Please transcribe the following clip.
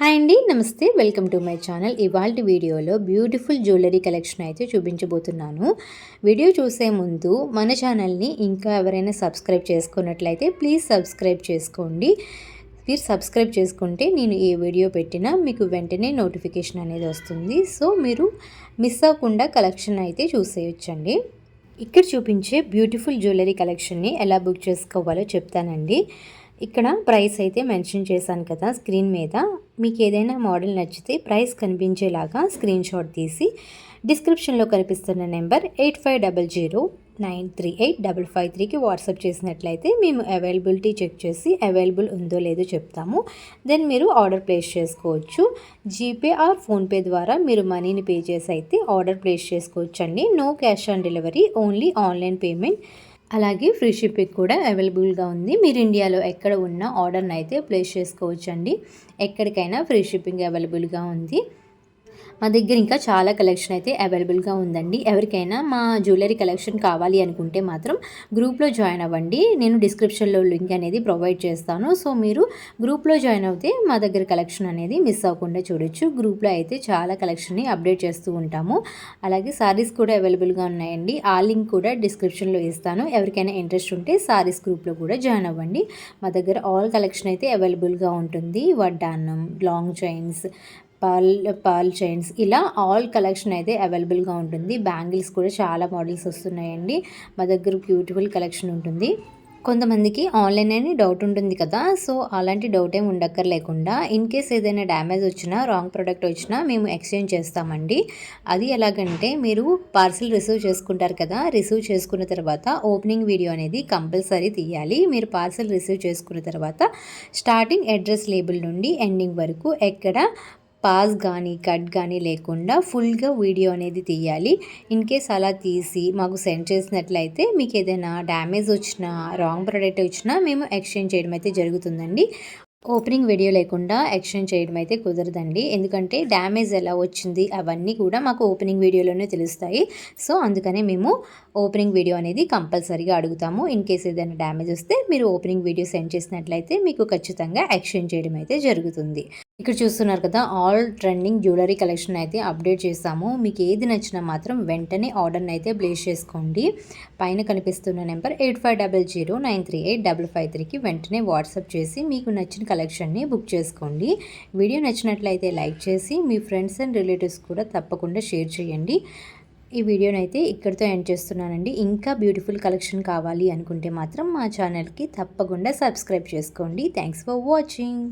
Hi అండి, నమస్తే. Welcome to my channel. ఇవాల్టి వీడియోలో బ్యూటిఫుల్ జ్యువెలరీ కలెక్షన్ అయితే చూపించబోతున్నాను. వీడియో చూసే ముందు మన ఛానల్ని ఇంకా ఎవరైనా సబ్స్క్రైబ్ చేసుకున్నట్లయితే ప్లీజ్ సబ్స్క్రైబ్ చేసుకోండి. మీరు సబ్స్క్రైబ్ చేసుకుంటే నేను ఏ వీడియో పెట్టినా మీకు వెంటనే నోటిఫికేషన్ అనేది వస్తుంది. సో మీరు మిస్ అవ్వకుండా కలెక్షన్ అయితే చూసేయొచ్చండి. ఇక్కడ చూపించే బ్యూటిఫుల్ జ్యువెలరీ కలెక్షన్ని ఎలా బుక్ చేసుకోవాలో చెప్తానండి. ఇక్కడ ప్రైస్ అయితే మెన్షన్ చేశాను కదా స్క్రీన్ మీద. మీకు ఏదైనా మోడల్ నచ్చితే ప్రైస్ కనిపించేలాగా స్క్రీన్ షాట్ తీసి డిస్క్రిప్షన్లో కనిపిస్తున్న నెంబర్ 8500938553కి వాట్సాప్ చేసినట్లయితే మేము అవైలబిలిటీ చెక్ చేసి అవైలబుల్ ఉందో లేదో చెప్తాము. దెన్ మీరు ఆర్డర్ ప్లేస్ చేసుకోవచ్చు. జీపే ఆర్ ఫోన్పే ద్వారా మీరు మనీని పే చేసి అయితే ఆర్డర్ ప్లేస్ చేసుకోవచ్చండి. No cash on delivery, only online payment. అలాగే ఫ్రీ షిప్పింగ్ కూడా అవైలబుల్గా ఉంది. మీరు ఇండియాలో ఎక్కడ ఉన్న ఆర్డర్ని అయితే ప్లేస్ చేసుకోవచ్చండి. ఎక్కడికైనా ఫ్రీ షిప్పింగ్ అవైలబుల్గా ఉంది. మా దగ్గర ఇంకా చాలా కలెక్షన్ అయితే అవైలబుల్గా ఉందండి. ఎవరికైనా మా జ్యువెలరీ కలెక్షన్ కావాలి అనుకుంటే మాత్రం గ్రూప్లో జాయిన్ అవ్వండి. నేను డిస్క్రిప్షన్లో లింక్ అనేది ప్రొవైడ్ చేస్తాను. సో మీరు గ్రూప్లో జాయిన్ అవుతే మా దగ్గర కలెక్షన్ అనేది మిస్ అవ్వకుండా చూడొచ్చు. గ్రూప్లో అయితే చాలా కలెక్షన్ని అప్డేట్ చేస్తూ ఉంటాము. అలాగే సారీస్ కూడా అవైలబుల్గా ఉన్నాయండి. ఆ లింక్ కూడా డిస్క్రిప్షన్లో ఇస్తాను. ఎవరికైనా ఇంట్రెస్ట్ ఉంటే సారీస్ గ్రూప్లో కూడా జాయిన్ అవ్వండి. మా దగ్గర ఆల్ కలెక్షన్ అయితే అవైలబుల్గా ఉంటుంది. వడ్డాన్నం, లాంగ్ చైన్స్, పాల్ చైన్స్, ఇలా ఆల్ కలెక్షన్ అయితే అవైలబుల్గా ఉంటుంది. బ్యాంగిల్స్ కూడా చాలా మోడల్స్ వస్తున్నాయండి. మా దగ్గర బ్యూటిఫుల్ కలెక్షన్ ఉంటుంది. కొంతమందికి ఆన్లైన్ అని డౌట్ ఉంటుంది కదా, సో అలాంటి డౌట్ ఏమి ఉండక్కర్లేకుండా ఇన్ కేస్ ఏదైనా డ్యామేజ్ వచ్చినా, రాంగ్ ప్రోడక్ట్ వచ్చినా మేము ఎక్స్చేంజ్ చేస్తామండి. అది ఎలాగంటే మీరు పార్సిల్ రిసీవ్ చేసుకుంటారు కదా, రిసీవ్ చేసుకున్న తర్వాత ఓపెనింగ్ వీడియో అనేది కంపల్సరీ తీయాలి. మీరు పార్సిల్ రిసీవ్ చేసుకున్న తర్వాత స్టార్టింగ్ అడ్రస్ లేబుల్ నుండి ఎండింగ్ వరకు ఎక్కడ పాస్ కానీ కట్ కానీ లేకుండా ఫుల్గా వీడియో అనేది తీయాలి. ఇన్ కేస్ అలా తీసి మాకు సెండ్ చేసినట్లయితే మీకు ఏదైనా డ్యామేజ్ వచ్చినా, రాంగ్ ప్రోడక్ట్ వచ్చినా మేము ఎక్స్చేంజ్ చేయడం అయితే జరుగుతుందండి. ఓపెనింగ్ వీడియో లేకుండా ఎక్స్చేంజ్ చేయడం అయితే కుదరదండి. ఎందుకంటే డ్యామేజ్ ఎలా వచ్చింది అవన్నీ కూడా మాకు ఓపెనింగ్ వీడియోలోనే తెలుస్తాయి. సో అందుకనే మేము ఓపెనింగ్ వీడియో అనేది కంపల్సరీగా అడుగుతాము. ఇన్ కేస్ ఏదైనా డ్యామేజ్ వస్తే మీరు ఓపెనింగ్ వీడియో సెండ్ చేసినట్లయితే మీకు ఖచ్చితంగా ఎక్స్చేంజ్ చేయడం అయితే జరుగుతుంది. ఇక్కడ చూస్తున్నారు కదా, ఆల్ ట్రెండింగ్ జ్యువెలరీ కలెక్షన్ అయితే అప్డేట్ చేస్తాము. మీకు ఏది నచ్చినా మాత్రం వెంటనే ఆర్డర్ని అయితే ప్లేస్ చేసుకోండి. పైన కనిపిస్తున్న నెంబర్ 8500938553కి వెంటనే వాట్సాప్ చేసి మీకు నచ్చిన కలెక్షన్ని బుక్ చేసుకోండి. వీడియో నచ్చినట్లయితే లైక్ చేసి మీ ఫ్రెండ్స్ అండ్ రిలేటివ్స్ కూడా తప్పకుండా షేర్ చేయండి. ఈ వీడియోని అయితే ఇక్కడితో ఎండ్ చేస్తున్నానండి. ఇంకా బ్యూటిఫుల్ కలెక్షన్ కావాలి అనుకుంటే మాత్రం మా ఛానల్కి తప్పకుండా సబ్స్క్రైబ్ చేసుకోండి. Thanks for watching.